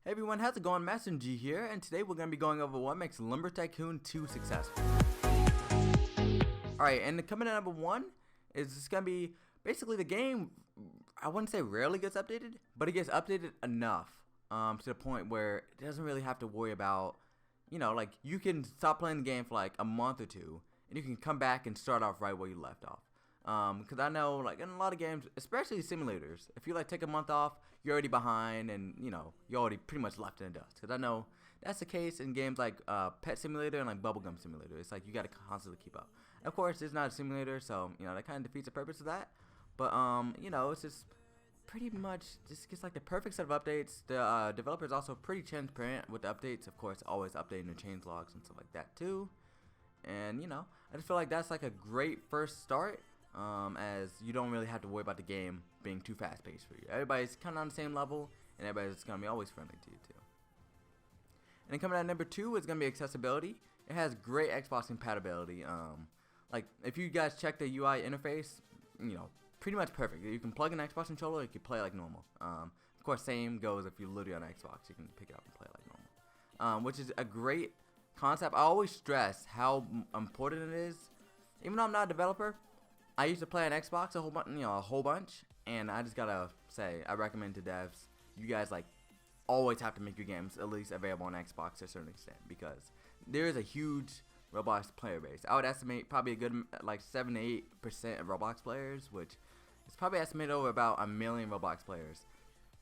Hey everyone, how's it going? Master G here, and today we're going to be going over what makes Lumber Tycoon 2 successful. Alright, and coming at number 1 is just going to be basically the game. I wouldn't say rarely gets updated, but it gets updated enough to the point where it doesn't really have to worry about, like you can stop playing the game for like a month or two, and you can come back and start off right where you left off. Because I know, like, in a lot of games, especially simulators, if you, like, take a month off, you're already behind, and, you're already pretty much left in the dust. Because I know that's the case in games like Pet Simulator and, like, Bubblegum Simulator. It's like you got to constantly keep up. Of course, it's not a simulator, so, that kind of defeats the purpose of that. But, it's just pretty much just gets, like, the perfect set of updates. The developer is also pretty transparent with the updates. Of course, always updating the change logs and stuff like that, too. And, I just feel like that's, like, a great first start. As you don't really have to worry about the game being too fast-paced for you. Everybody's kind of on the same level, and everybody's going to be always friendly to you too. And then coming at number 2 is going to be accessibility. It has great Xbox compatibility. Like if you guys check the UI interface, pretty much perfect. You can plug an Xbox controller, you can play like normal. Of course, same goes if you're literally on Xbox, you can pick it up and play like normal. Which is a great concept. I always stress how important it is. Even though I'm not a developer, I used to play on Xbox a whole bunch, and I just gotta say, I recommend to devs, you guys like always have to make your games at least available on Xbox to a certain extent, because there is a huge Roblox player base. I would estimate probably a good like 7 to 8% of Roblox players, which is probably estimated over about 1 million Roblox players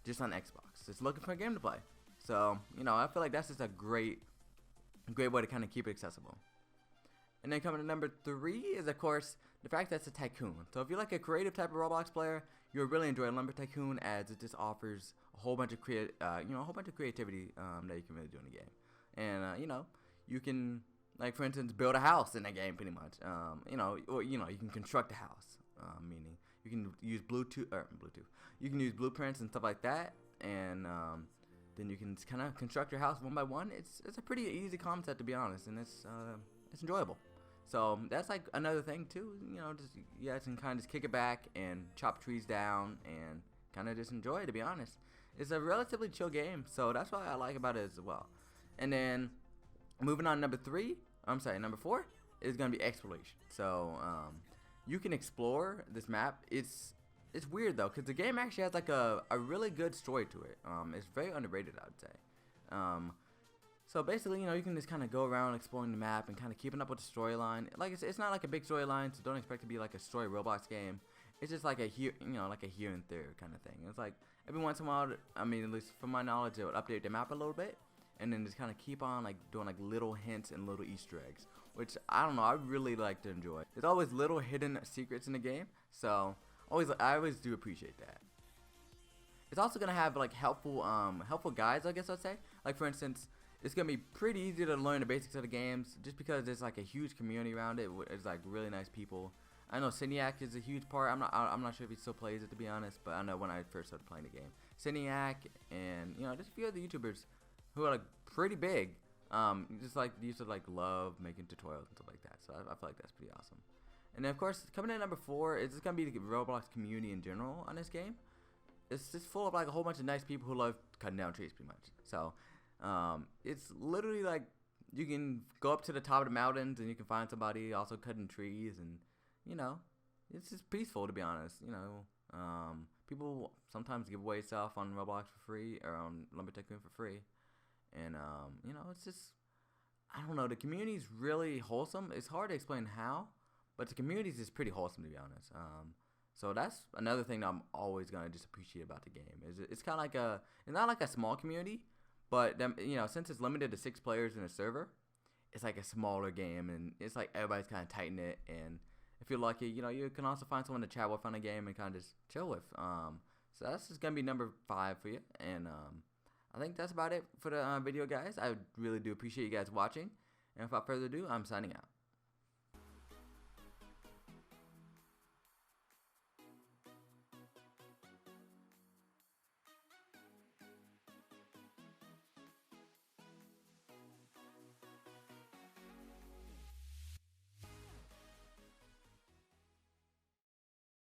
just on Xbox, just looking for a game to play. So I feel like that's just a great way to kind of keep it accessible. And then coming to number 3 is, of course, the fact that it's a tycoon. So if you're like a creative type of Roblox player, you'll really enjoy Lumber Tycoon, as it just offers a whole bunch of creativity that you can really do in the game. And you can, like, for instance, build a house in the game pretty much. Or you can construct a house, meaning you can use Bluetooth. You can use blueprints and stuff like that, and then you can kind of construct your house one by one. It's a pretty easy concept, to be honest, and it's enjoyable. So that's like another thing too, just you guys can kind of just kick it back and chop trees down and kind of just enjoy it, to be honest. It's a relatively chill game, so that's what I like about it as well. And then moving on, number 4 is going to be exploration. So you can explore this map. It's weird though, because the game actually has like a really good story to it. It's very underrated, I would say. So basically, you can just kind of go around exploring the map and kind of keeping up with the storyline. Like it's not like a big storyline, so don't expect it to be like a story Roblox game. It's just like a here and there kind of thing. It's like every once in a while, I mean, at least from my knowledge, it would update the map a little bit, and then just kind of keep on like doing like little hints and little Easter eggs, which I don't know, I really like to enjoy. There's always little hidden secrets in the game, so I always do appreciate that. It's also gonna have like helpful guides, I guess I'd say. Like for instance, it's gonna be pretty easy to learn the basics of the games, just because there's like a huge community around it. It's like really nice people. I know Cyniac is a huge part. I'm not sure if he still plays it, to be honest, but I know when I first started playing the game, Cyniac and just a few other YouTubers who are like pretty big. Just like used to like love making tutorials and stuff like that. So I feel like that's pretty awesome. And then of course, coming in at number 4 is just gonna be the Roblox community in general on this game. It's just full of like a whole bunch of nice people who love cutting down trees, pretty much. So it's literally like you can go up to the top of the mountains and you can find somebody also cutting trees, and it's just peaceful, to be honest. People sometimes give away stuff on Roblox for free, or on Lumber Tycoon for free, and it's just, I don't know, the community is really wholesome. It's hard to explain how, but the community is just pretty wholesome, to be honest. So that's another thing that I'm always gonna just appreciate about the game. It's kind of like it's not like a small community. But since it's limited to 6 players in a server, it's like a smaller game, and it's like everybody's kind of tight knit. And if you're lucky, you can also find someone to chat with on a game and kind of just chill with. So that's just gonna be number 5 for you. And I think that's about it for the video, guys. I really do appreciate you guys watching. And without further ado, I'm signing out.